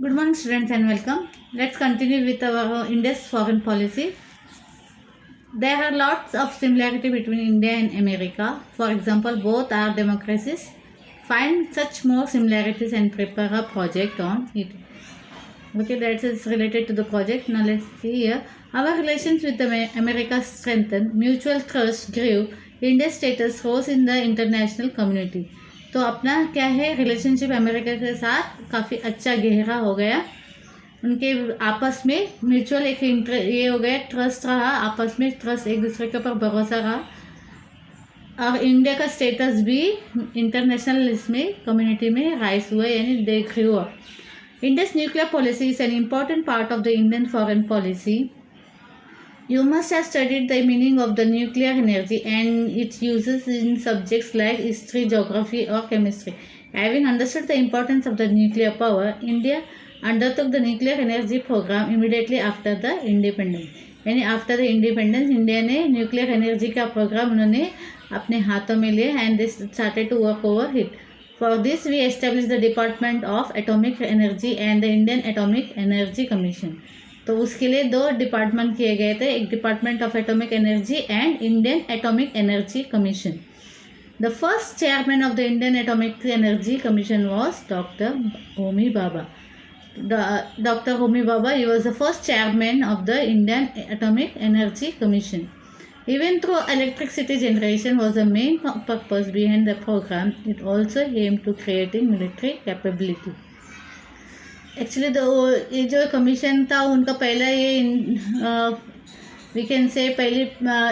Good morning, students, and welcome. Let's continue with our India's foreign policy. There are lots of similarity between India and America. For example, both are democracies. Find such more similarities and prepare a project on it. Okay, that is related to the project. Now let's see here. Our relations with America strengthened, mutual trust grew, India's status rose in the international community. तो अपना क्या है, relationship America के साथ काफ़ी अच्छा गहरा हो गया. उनके आपस में म्यूचुअल एक ये हो गया, ट्रस्ट रहा, आपस में ट्रस्ट, एक दूसरे के ऊपर भरोसा रहा. और इंडिया का स्टेटस भी इंटरनेशनल इसमें कम्युनिटी में राइज हुआ, यानी they grew up. India's nuclear policy is an important part of the Indian foreign policy. You must have studied the meaning of the nuclear energy and its uses in subjects like history, geography or chemistry. Having understood the importance of the nuclear power, India undertook the nuclear energy program immediately after the independence. यानी after the independence India ने nuclear energy का program उन्होंने अपने हाथों में लिया and they started to work over it. For this, we established the Department of Atomic Energy and the Indian Atomic Energy Commission. तो उसके लिए दो डिपार्टमेंट किए गए थे, एक department of atomic energy and Indian atomic energy commission. The first chairman of the Indian atomic energy commission was doctor Homi Bhabha. Dr. Homi Bhabha, he was the first chairman of the Indian Atomic Energy Commission. Even though electricity generation was the main purpose behind the program, it also aimed to creating military capability. Actually, ये जो commission था उनका पहला ये we can say पहले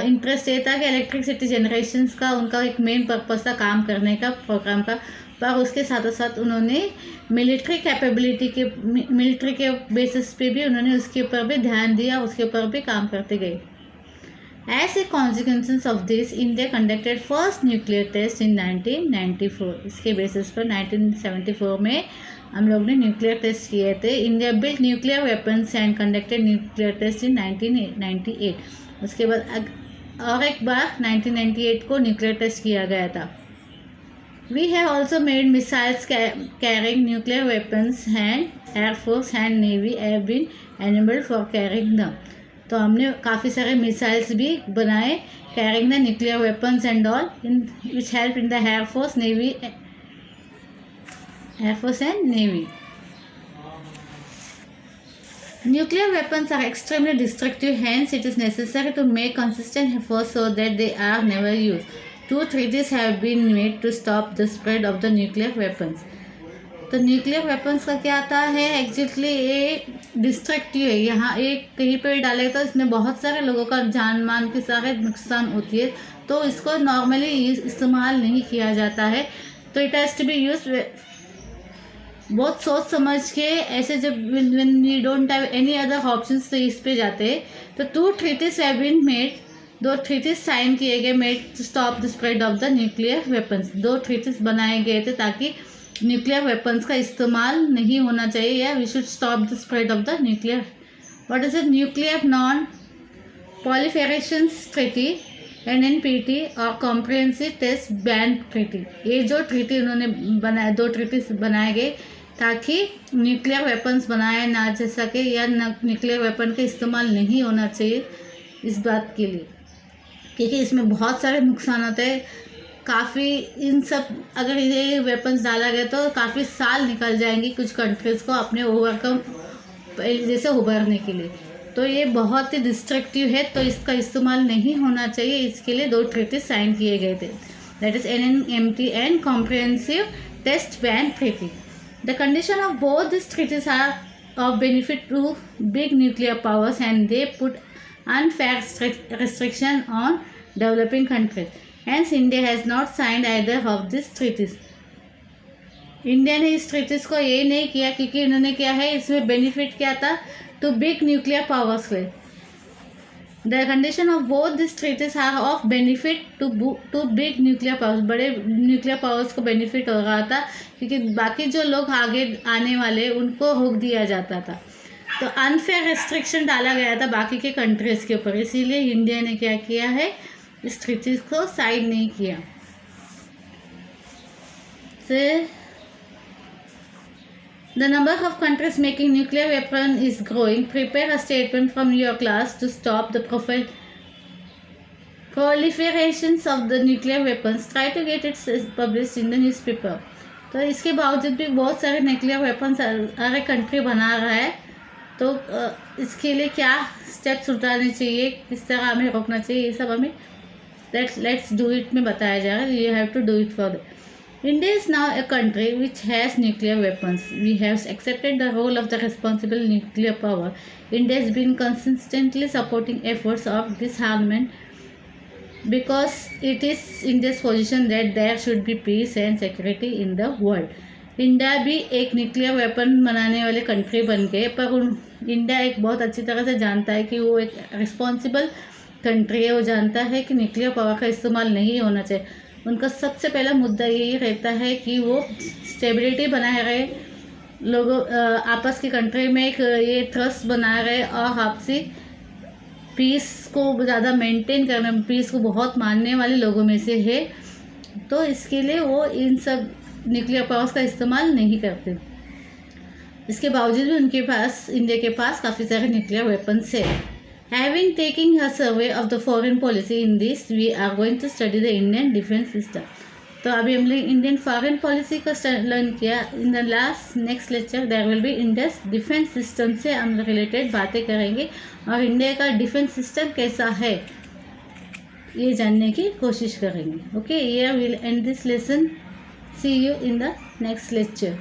interest ये था कि इलेक्ट्रिसिटी जनरेशन्स का उनका एक मेन पर्पस था काम करने का प्रोग्राम का, पर उसके साथ साथ उन्होंने मिलिट्री कैपेबिलिटी के मिलिट्री के बेसिस पे भी उन्होंने उसके ऊपर भी ध्यान दिया, उसके ऊपर भी काम करते गए. As a consequence of this, India conducted first nuclear test in 1994. इसके बेसिस पर 1974 में हम लोग ने न्यूक्लियर टेस्ट किए थे. India built nuclear weapons and conducted nuclear test in 1998. उसके बाद और एक बार 1998 को न्यूक्लियर टेस्ट किया गया था. We have also made missiles carrying nuclear weapons and Air Force and Navy have been enabled for carrying them. तो हमने काफ़ी सारे मिसाइल्स भी बनाए carrying the nuclear weapons and all in which help in the air force and navy. Nuclear weapons are extremely destructive, hence it is necessary to make consistent efforts so that they are never used. 2 treaties have been made to stop the spread of the nuclear weapons. तो nuclear weapons का क्या आता है, actually ये destructive है. यहाँ एक कहीं पर डाले तो इसमें बहुत सारे लोगों का जान मान के सारे नुकसान होती है, तो इसको नॉर्मली इस्तेमाल नहीं किया जाता है. तो it has to be use बहुत सोच समझ के, ऐसे जब when we don't have any other options तो इस पे जाते हैं. तो 2 treaties have been made, 2 treaties sign किए गए made to stop the spread of the nuclear weapons. 2 treaties बनाए गए थे ताकि न्यूक्लियर वेपन्स का इस्तेमाल नहीं होना चाहिए, या we should stop the spread of the nuclear. What is it? Nuclear non proliferation treaty NNPT और कॉम्प्रिहेंसिव टेस्ट बैन ट्रीटी. ये जो ट्रीटी उन्होंने बनाए, 2 treaties बनाए गए ताकि न्यूक्लियर वेपन्स बनाए ना जा सके या न्यूक्लियर वेपन का इस्तेमाल नहीं होना चाहिए, इस बात के लिए, क्योंकि इसमें बहुत सारे नुकसान होते हैं. काफ़ी इन सब अगर ये वेपन्स डाला गया तो काफ़ी साल निकल जाएंगी कुछ कंट्रीज़ को अपने ओवरकम जैसे उभरने के लिए. तो ये बहुत ही डिस्ट्रक्टिव है, तो इसका इस्तेमाल नहीं होना चाहिए. इसके लिए 2 treaties साइन किए गए थे, that is NNMT and comprehensive test ban treaty. The condition of both this treaties are of benefit to big nuclear powers and they put unfair restriction on developing countries. Hence, India has not signed either of these treaties. India ने इस treaties को ये नहीं किया क्योंकि इन्होंने क्या है, इसमें बेनिफिट क्या था टू बिग न्यूक्लियर पावर्स के. The condition of both this treaties are of benefit to big nuclear powers. बड़े न्यूक्लियर पावर्स को बेनिफिट हो रहा था क्योंकि बाकी जो लोग आगे आने वाले उनको रोक दिया जाता था. तो अनफेयर रेस्ट्रिक्शन डाला गया था बाकी के कंट्रीज़ के ऊपर, इसीलिए इंडिया ने क्या किया है, इस ट्रीटीज को साइन नहीं किया. से The number of countries making nuclear weapon is growing. Prepare a statement from your class to stop the proliferations of the nuclear weapons. Try to get it published in the newspaper. तो इसके बावजूद भी बहुत सारे nuclear weapons हर एक country बना रहा है, तो इसके लिए क्या स्टेप्स उठाने चाहिए, किस तरह हमें रोकना चाहिए, ये सब हमें लेट्स डू इट में बताया जा रहा है. You have to do it for that. India is now a country which has nuclear weapons. We have accepted the role of the responsible nuclear power. India has been consistently supporting efforts of disarmament because it is India's position that there should be peace and security in the world. India भी एक nuclear weapon बनाने वाले country बन गए, पर India एक बहुत अच्छी तरह से जानता है कि वो एक रिस्पॉन्सिबल कंट्री है. वो जानता है कि न्यूक्लियर पावर का इस्तेमाल नहीं होना चाहिए. उनका सबसे पहला मुद्दा यही रहता है कि वो स्टेबिलिटी बनाए रहे, लोगों आपस की कंट्री में एक ये ट्रस्ट बनाए रहे और आपसी पीस को ज़्यादा मेंटेन करने, पीस को बहुत मानने वाले लोगों में से है. तो इसके लिए वो इन सब न्यूक्लियर पावर्स का इस्तेमाल नहीं करते. इसके बावजूद भी उनके पास, इंडिया के पास काफ़ी सारे न्यूक्लियर वेपन्स है. Having taken a survey of the foreign policy in this, we are going to study the Indian defense system. तो अभी हमने इंडियन फॉरेन पॉलिसी को लर्न किया. In the next lecture there will be India's defence system से हम related बातें करेंगे और इंडिया का डिफेंस सिस्टम कैसा है ये जानने की कोशिश करेंगे. Okay, here will end this lesson. See you in the next lecture.